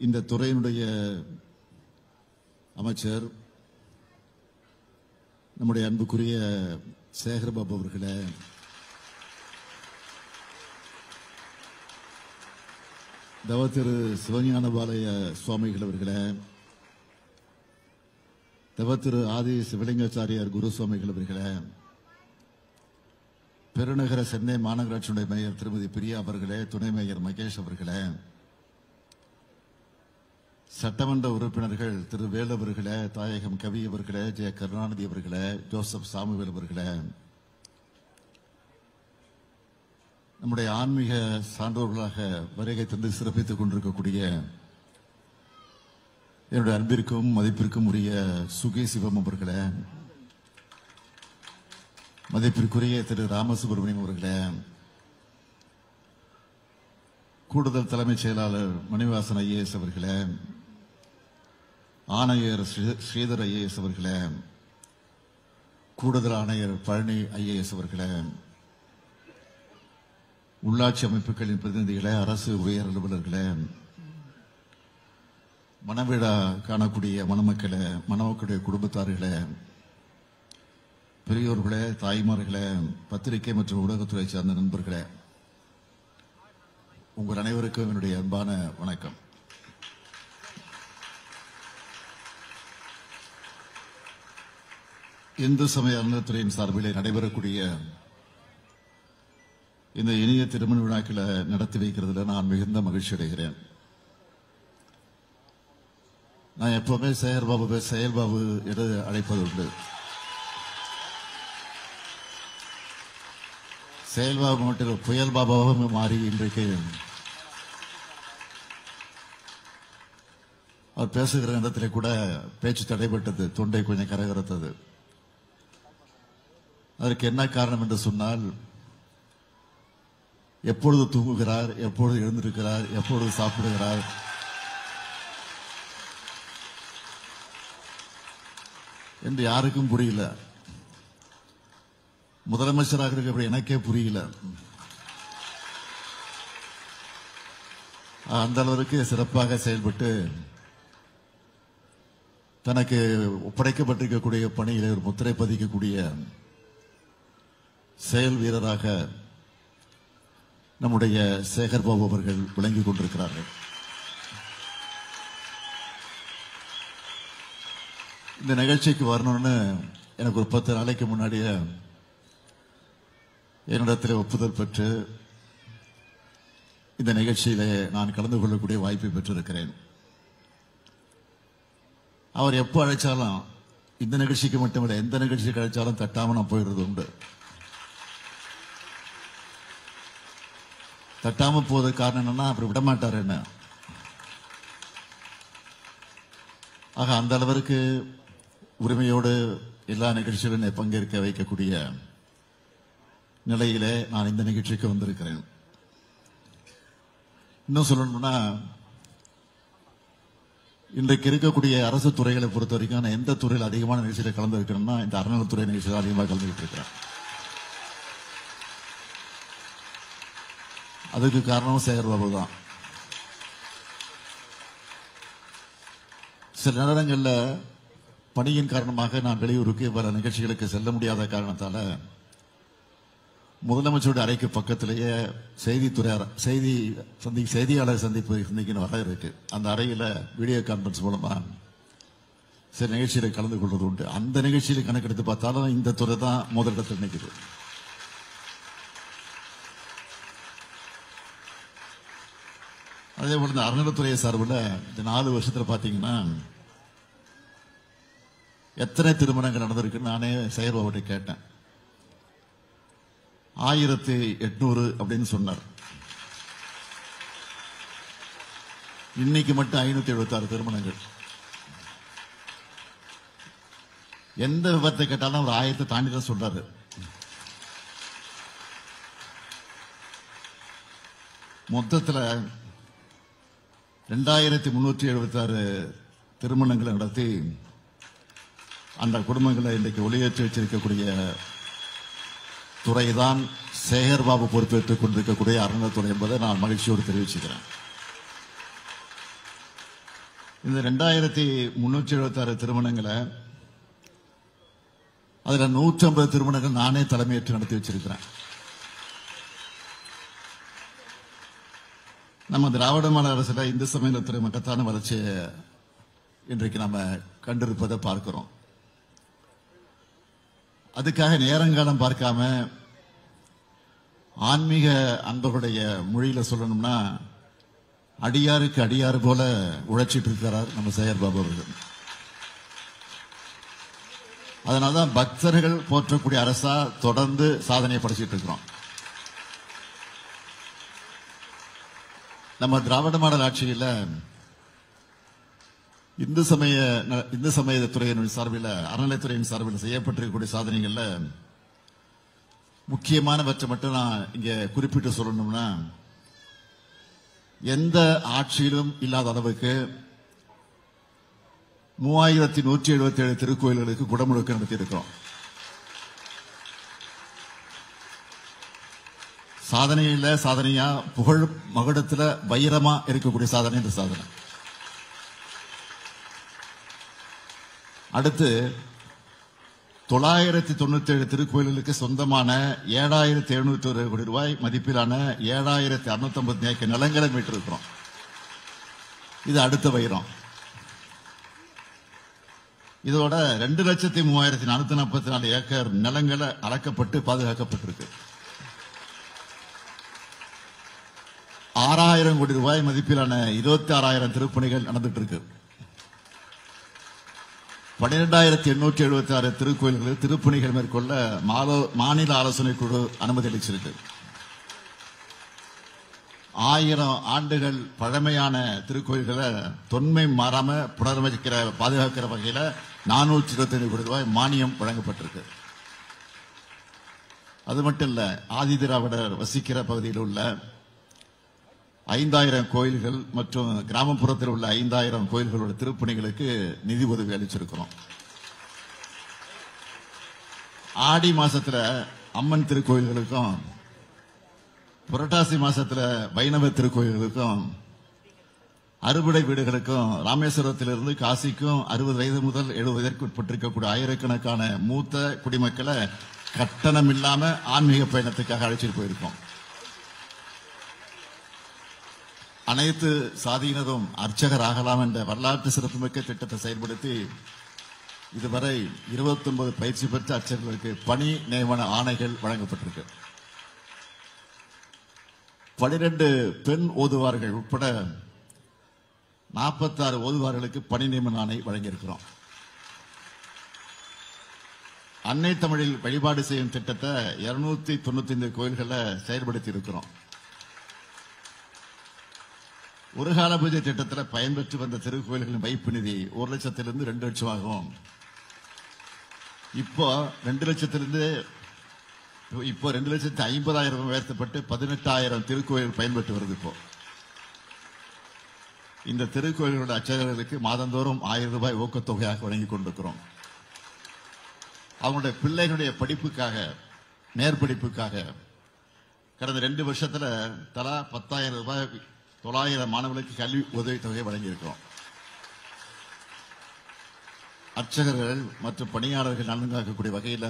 இந்த துறையினுடைய அமைச்சர் நம்முடைய அன்புக்குரிய சேகர்பாபு அவர்களே, தவ திரு சிவஞான பாலய சுவாமிகள் அவர்களே, தவ திரு ஆதி சிவலிங்காச்சாரியார் குரு சுவாமிகள் அவர்களே, பெருநகர சென்னை மாநகராட்சியுடைய மேயர் திருமதி பிரியா அவர்களே, துணை மேயர் மகேஷ் அவர்களே, சட்டமன்ற உறுப்பினர்கள் திரு வேலு அவர்களே, தாயகம் கவி அவர்களே, ஜெய கருணாநிதி அவர்களே, ஜோசப் சாமுவேல் அவர்களே, நம்முடைய ஆன்மீக சான்றோர்களாக வருகை தந்து சிறப்பித்துக் கொண்டிருக்கக்கூடிய என்னுடைய அன்பிற்கும் மதிப்பிற்கும் உரிய சுகி சிவம் அவர்களே, மதிப்பிற்குரிய திரு ராமசுப்ரமணியம் அவர்களே, கூடுதல் தலைமைச் செயலாளர் மணிவாசன் ஐஏஎஸ் அவர்களே, ஆணையர் ஸ்ரீதர் ஐஏஎஸ் அவர்களே, கூடுதல் ஆணையர் பழனி ஐஏஎஸ் அவர்களே, உள்ளாட்சி அமைப்புகளின் பிரதிநிதிகளே, அரசு உயர் அலுவலர்களே, மணவிழா காணக்கூடிய மணமக்களே, மணமக்களுடைய குடும்பத்தார்களே, பெரியோர்களே, தாய்மார்களே, பத்திரிகை மற்றும் ஊடகத்துறை சார்ந்த நண்பர்களே, உங்கள் அனைவருக்கும் என்னுடைய அன்பான வணக்கம். இந்து சமய அறநிலையத்துறையின் சார்பிலே நடைபெறக்கூடிய இந்த இனிய திருமண விழாக்களை நடத்தி வைக்கிறதுல நான் மிகுந்த மகிழ்ச்சி அடைகிறேன். நான் எப்பவுமே செயல்பாபு என்று அழைப்பது உண்டு. செயல்பாபு மட்டும் புயல் பாபாவும் மாறி இன்றைக்கு அவர் பேசுகிற இடத்திலே கூட பேச்சு தடைபட்டது, தொண்டை கொஞ்சம் கரகரத்தது. அதற்கு என்ன காரணம் என்று சொன்னால், எப்பொழுது தூங்குகிறார், எப்பொழுது எழுந்திருக்கிறார், எப்பொழுது சாப்பிடுகிறார், என்று யாருக்கும் புரியல. முதலமைச்சராக இருக்க எனக்கே புரியல. அந்த அளவிற்கு சிறப்பாக செயல்பட்டு தனக்கு ஒப்படைக்கப்பட்டிருக்கக்கூடிய பணியிலே ஒரு முத்திரை பதிக்கக்கூடிய செயல் வீரராக நம்முடைய சேகர்பாபு அவர்கள் விளங்கிக் கொண்டிருக்கிறார்கள். இந்த நிகழ்ச்சிக்கு வரணும்னு எனக்கு ஒரு 10 நாளைக்கு முன்னாடியே என்னிடத்தில் ஒப்புதல் பெற்று இந்த நிகழ்ச்சியிலே நான் கலந்து கொள்ளக்கூடிய வாய்ப்பை பெற்றிருக்கிறேன். அவர் எப்போ அழைச்சாலும், இந்த நிகழ்ச்சிக்கு மட்டுமில்லை, எந்த நிகழ்ச்சிக்கு அழைச்சாலும் தட்டாம நான் போயிடுறது உண்டு. தட்டாம போவதற்கு காரணம் என்னன்னா, அப்படி விடமாட்டார் என்ன. ஆக அந்த அளவிற்கு உரிமையோடு எல்லா நிகழ்ச்சியிலும் பங்கேற்க வைக்கக்கூடிய நிலையிலே நான் இந்த நிகழ்ச்சிக்கு வந்திருக்கிறேன். இன்னும் சொல்லணும்னா, இன்றைக்கு இருக்கக்கூடிய அரசு துறைகளை பொறுத்த வரைக்கும் நான் எந்த துறையில் அதிகமான நிகழ்ச்சியில் கலந்துருக்கிறேன்னா, இந்த அறநிலைத்துறை நிகழ்ச்சியில் அதிகமாக கலந்துகிட்டு இருக்கிறேன். அதுக்கு காரணம் சேகர்பாபு தான். சில நேரங்களில் பணியின் காரணமாக நான் வெளியூருக்கு பல நிகழ்ச்சிகளுக்கு செல்ல முடியாத காரணத்தால முதலமைச்சருடைய அறைக்கு பக்கத்திலேயே செய்தியாளர் சந்திப்பு சந்திக்கணும் வர இருக்கு. அந்த அறையில் வீடியோ கான்பரன்ஸ் மூலமா சில நிகழ்ச்சியில கலந்து கொள்வது உண்டு. அந்த நிகழ்ச்சியில கணக்கெடுத்து பார்த்தாலும் இந்த துறை தான் முதலிடத்தில் நிற்குது. அதே போல இந்த அறநிலைத்துறை சார்பில் இந்த 4 வருஷத்துல பாத்தீங்கன்னா எத்தனை திருமணங்கள் நடந்திருக்குன்னு நானே சேகர்பாபுட்ட கேட்டேன். 1800 அப்படின்னு சொன்னார். இன்னைக்கு மட்டும் 576 திருமணங்கள். எந்த விபத்தை கேட்டாலும் அவர் 1000 தாண்டி தான் சொல்றாரு. மொத்தத்தில் 2376 திருமணங்களை நடத்தி அந்த குடும்பங்களை இன்றைக்கு ஒளியேற்றி வச்சிருக்கக்கூடிய துறைதான் சேகர்பாபு பொறுப்பேற்றுக் கொண்டிருக்கக்கூடிய அறநிலையத்துறை என்பதை நான் மகிழ்ச்சியோடு தெரிவிச்சுக்கிறேன். இந்த 2376 திருமணங்களை அதுல 150 திருமணங்கள் நானே தலைமையேற்று நடத்தி வச்சிருக்கிறேன். நம்ம திராவிட மாடல் அரசுல இந்து சமயத்துறை மகத்தான வளர்ச்சியை இன்றைக்கு நம்ம கண்டிருப்பதை பார்க்கிறோம். அதுக்காக நேரங்காலம் பார்க்காம ஆன்மீக அன்பர்களுடைய மொழியில சொல்லணும்னா அடியாருக்கு அடியாறு போல உழைச்சிட்டு இருக்கிறார் நம்ம சேகர் பாபு அவர்கள். அதனால்தான் பக்தர்கள் போற்றக்கூடிய அரசா தொடர்ந்து சாதனையை படைச்சிட்டு இருக்கிறோம். நம்ம திராவிட மாடல் ஆட்சியில் இந்து சமயத்துறையின் சார்பில் அறநிலைத்துறையின் சார்பில் செய்யப்பட்டிருக்கக்கூடிய சாதனைகள்ல முக்கியமானவற்றை மட்டும் நான் இங்க குறிப்பிட்டு சொல்லணும்னா, எந்த ஆட்சியிலும் இல்லாத அளவுக்கு 3177 திருக்கோயில்களுக்கு குடமுழுக்கு நடத்தி இருக்கிறோம். சாதனையில சாதனையா புகழ் மகுடத்துல வைரமா இருக்கக்கூடிய சாதனை இந்த சாதனை. அடுத்து 997 திருக்கோயில்களுக்கு சொந்தமான 7701 கோடி ரூபாய் மதிப்பிலான 7650 ஏக்கர் நிலங்களை மீட்டிருக்கிறோம். இது அடுத்த வைரம். இதோட 2,03,444 ஏக்கர் நிலங்களை அளக்கப்பட்டு பாதுகாக்கப்பட்டிருக்கு. 6000 கோடி ரூபாய் மதிப்பிலான 26,000 திருப்பணிகள் நடந்துட்டு இருக்கு. 12,876 திருக்கோயில்களில் திருப்பணிகள் மேற்கொள்ள மாநில ஆலோசனை குழு அனுமதி அளிச்சிருக்கு. 1000 ஆண்டுகள் பழமையான திருக்கோயில்களை தொன்மை மாறாம புனரமைக்கிற பாதுகாக்கிற வகையில 425 கோடி ரூபாய் மானியம் வழங்கப்பட்டிருக்கு. அது மட்டும் இல்ல, ஆதி திராவிடர் வசிக்கிற பகுதியில் உள்ள 5000 கோயில்கள் மற்றும் கிராமப்புறத்தில் உள்ள 5000 கோயில்களோட திருப்பணிகளுக்கு நிதி உதவி அளிச்சிருக்கிறோம். ஆடி மாசத்துல அம்மன் திருக்கோயில்களுக்கும், புரட்டாசி மாசத்துல வைணவ திருக்கோயில்களுக்கும், அறுபடை வீடுகளுக்கும், ராமேஸ்வரத்திலிருந்து காசிக்கும் 60 வயது முதல் 70 வயதிற்கு உட்பட்டிருக்கக்கூடிய ஆயிரக்கணக்கான மூத்த குடிமக்களை கட்டணம் இல்லாம ஆன்மீக பயணத்துக்காக அழைச்சிட்டு போயிருக்கோம். அனைத்து சாதியினரும் அர்ச்சகர் ஆகலாம் என்ற வரலாற்று சிறப்புமிக்க திட்டத்தை செயல்படுத்தி இதுவரை 29 பயிற்சி பெற்ற அர்ச்சகர்களுக்கு பணி நியமன ஆணைகள் வழங்கப்பட்டிருக்கு. 12 பெண் ஓதுவார்கள் உட்பட 46 ஓதுவார்களுக்கு பணி நியமன ஆணை வழங்கியிருக்கிறோம். அன்னை தமிழில் வழிபாடு செய்யும் திட்டத்தை 295 கோயில்களை செயல்படுத்தி இருக்கிறோம். ஒரு கால பூஜை திட்டத்தில் பயன்பெற்று வந்த திருக்கோயில்களின் வைப்பு நிதி 1 லட்சத்திலிருந்து 2 லட்சம் ஆகும். இப்போ 2,50,000 உயர்த்தப்பட்டு 18,000 திருக்கோயில் பயன்பெற்று வருது. இப்போ இந்த திருக்கோயில்களோட அர்ச்சகர்களுக்கு மாதந்தோறும் 1000 ரூபாய் ஊக்கத்தொகையாக வழங்கிக் கொண்டிருக்கிறோம். அவங்களுடைய பிள்ளைகளுடைய படிப்புக்காக, மேற்படிப்புக்காக கடந்த 2 வருஷத்துல தலா 10,000 ரூபாய் 900 மாணவர்களுக்கு கல்வி உதவித்தொகை வழங்கியிருக்கிறோம். அர்ச்சகர்கள் மற்றும் பணியாளர்கள் நலன் காக்கக்கூடிய வகையில்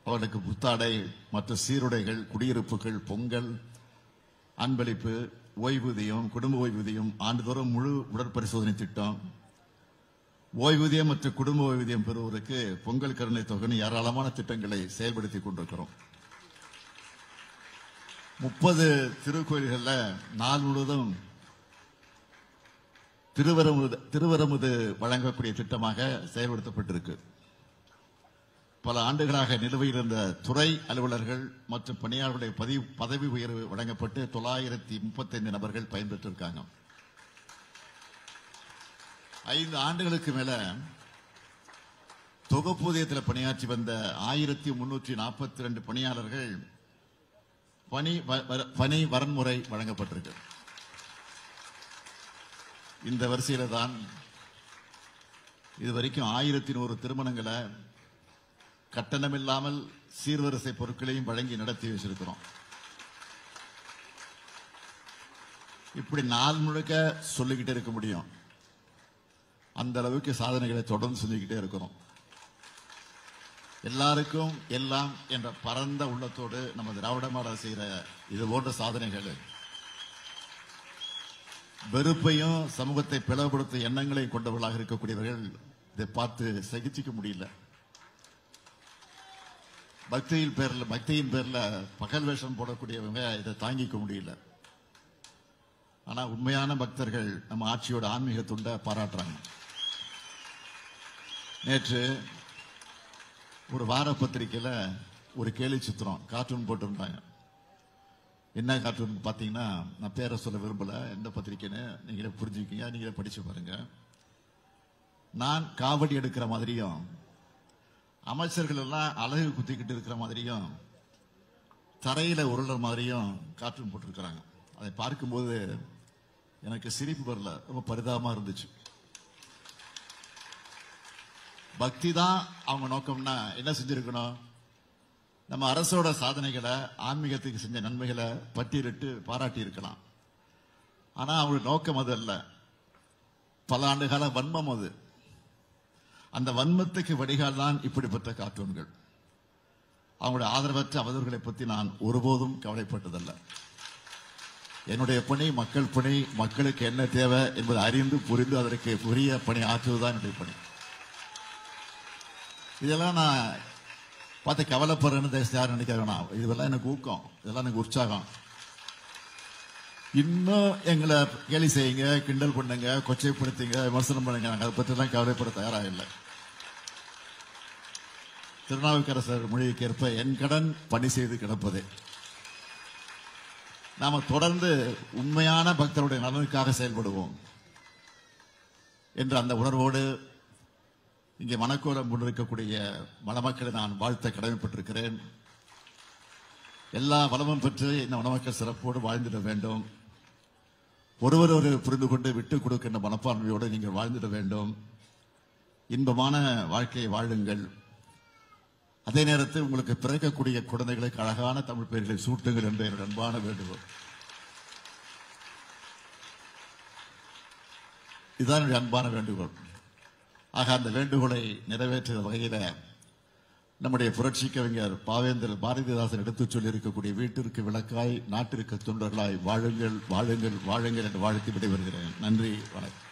அவர்களுக்கு புத்தாடை மற்றும் சீருடைகள், குடியிருப்புகள், பொங்கல், அன்பளிப்பு, ஓய்வூதியம், குடும்ப ஓய்வூதியம், ஆண்டுதோறும் முழு உடற்பரிசோதனை திட்டம், ஓய்வூதியம் மற்றும் குடும்ப ஓய்வூதியம் பெறுவோருக்கு பொங்கல் கருணை தொகை ஏராளமான திட்டங்களை செயல்படுத்தி கொண்டிருக்கிறோம். 30 திருக்கோயில்களில் நாள் முழுவதும் திருவரமுது வழங்கக்கூடிய திட்டமாக செயல்படுத்தப்பட்டிருக்கு. பல ஆண்டுகளாக நிலுவையில் இருந்த துறை அலுவலர்கள் மற்றும் பணியாளர்களுடைய பதவி உயர்வு வழங்கப்பட்டு 935 நபர்கள் பயன்பெற்றிருக்காங்க. 5 ஆண்டுகளுக்கு மேல தொகுப்பூதியத்தில் பணியாற்றி வந்த 1342 பணியாளர்கள் பணி வரன்முறை வழங்கப்பட்டிருக்கு. இந்த வரிசையில தான் இதுவரைக்கும் 1100 திருமணங்களை கட்டணமில்லாமல் சீர்வரிசை பொருட்களையும் வழங்கி நடத்தி வச்சிருக்கிறோம். இப்படி நாள் முழுக்க சொல்லிக்கிட்டு இருக்க முடியும். அந்த அளவுக்கு சாதனைகளை தொடர்ந்து செஞ்சுக்கிட்டே இருக்கிறோம். எல்லாருக்கும் எல்லாம் என்ற பரந்த உள்ளத்தோடு நம்ம திராவிட மாடல் செய்கிற இது போன்ற சாதனைகள் வெறுப்பையும் சமூகத்தை பிளவுபடுத்தும் எண்ணங்களை கொண்டவர்களாக இருக்கக்கூடியவர்கள் இதை பார்த்து சகிச்சுக்க முடியல. பக்தியின் பேர்ல பகல் வேஷம் போடக்கூடியவங்க இதை தாங்கிக்க முடியல. ஆனா உண்மையான பக்தர்கள் நம்ம ஆட்சியோட ஆன்மீக துண்டை பாராட்டுறாங்க. நேற்று ஒரு வார பத்திரிகையில ஒரு கேலி சித்திரம் கார்ட்டூன் போட்டிருந்தாங்க. என்ன கார்ட்டூன் பாத்தீங்கன்னா, நான் பேரை சொல்ல விரும்பல, எந்த பத்திரிக்கைன்னு நீங்களே புரிஞ்சுக்கீங்க, நீங்களே படிச்சு பாருங்க. நான் காவடி எடுக்கிற மாதிரியும் அமைச்சர்கள் எல்லாம் அழகு குத்திக்கிட்டு இருக்கிற மாதிரியும் தரையில உருளற மாதிரியும் கார்ட்டூன் போட்டிருக்கிறாங்க. அதை பார்க்கும்போது எனக்கு சிரிப்பு வரல, ரொம்ப பரிதாபமா இருந்துச்சு. பக்தி தான் அவங்க நோக்கம்னா என்ன செஞ்சிருக்கணும்? நம்ம அரசோட சாதனைகளை, ஆன்மீகத்துக்கு செஞ்ச நன்மைகளை பட்டியலிட்டு பாராட்டி இருக்கலாம். ஆனா அவங்களுடைய நோக்கம் அது அல்ல. பல ஆண்டுகால வன்மம் அது. அந்த வன்மத்துக்கு வடிகால் தான் இப்படிப்பட்ட கார்ட்டூன்கள். அவங்களுடைய ஆதரவற்ற அவதூறுகளை பற்றி நான் ஒருபோதும் கவலைப்பட்டதல்ல. என்னுடைய பணி மக்கள் பணி, மக்களுக்கு என்ன தேவை என்பதை அறிந்து புரிந்து அதற்கு உரிய பணி ஆற்றுவதுதான் என்னுடைய பணி. இதெல்லாம் நான் பார்த்து கவலைப்படுறேன்னு யாரும் நினைக்க வேணாம். இதெல்லாம் எனக்கு ஊக்கம், இதெல்லாம் எனக்கு உற்சாகம். இன்னும் எங்களை கேலி செய்யுங்க, கிண்டல் பண்ணுங்க, கொச்சைப்படுத்துங்க, விமர்சனம் பண்ணுங்க, நாங்கள் அதை பற்றி எல்லாம் கவலைப்பட தயாராக இல்லை. திருநாவுக்கரசர் மொழிக்கேற்ப என் கடன் பணி செய்து கிடப்பதே. நாம தொடர்ந்து உண்மையான பக்தருடைய நலனுக்காக செயல்படுவோம் என்ற அந்த உணர்வோடு இங்கே மணக்கோலம் கொண்டிருக்கக்கூடிய மணமக்களை நான் வாழ்த்த கடமைப்பட்டிருக்கிறேன். எல்லா வளமும் பெற்று இந்த மணமக்கள் சிறப்போடு வாழ்ந்திட வேண்டும். ஒருவர் புரிந்து கொண்டு விட்டுக் கொடுக்கின்ற மனப்பான்மையோடு நீங்கள் வாழ்ந்திட வேண்டும். இன்பமான வாழ்க்கையை வாழுங்கள். அதே நேரத்தில் உங்களுக்கு பிறக்கக்கூடிய குழந்தைகளுக்கு அழகான தமிழ் பெயர்களை சூட்டுங்கள் என்ற என்னுடைய அன்பான வேண்டுகோள். இதுதான் என்னுடைய அன்பான வேண்டுகோள். ஆக அந்த வேண்டுகோளை நிறைவேற்றுகிற வகையில் நம்முடைய புரட்சி கவிஞர் பாவேந்தர் பாரதிதாசன் எடுத்துச் சொல்லி இருக்கக்கூடிய வீட்டிற்கு விளக்காய் நாட்டிற்கு தொண்டர்களாய் வாழுங்கள் வாழுங்கள் வாழுங்கள் என்று வாழ்த்து விடைபெறுகிறேன். நன்றி, வணக்கம்.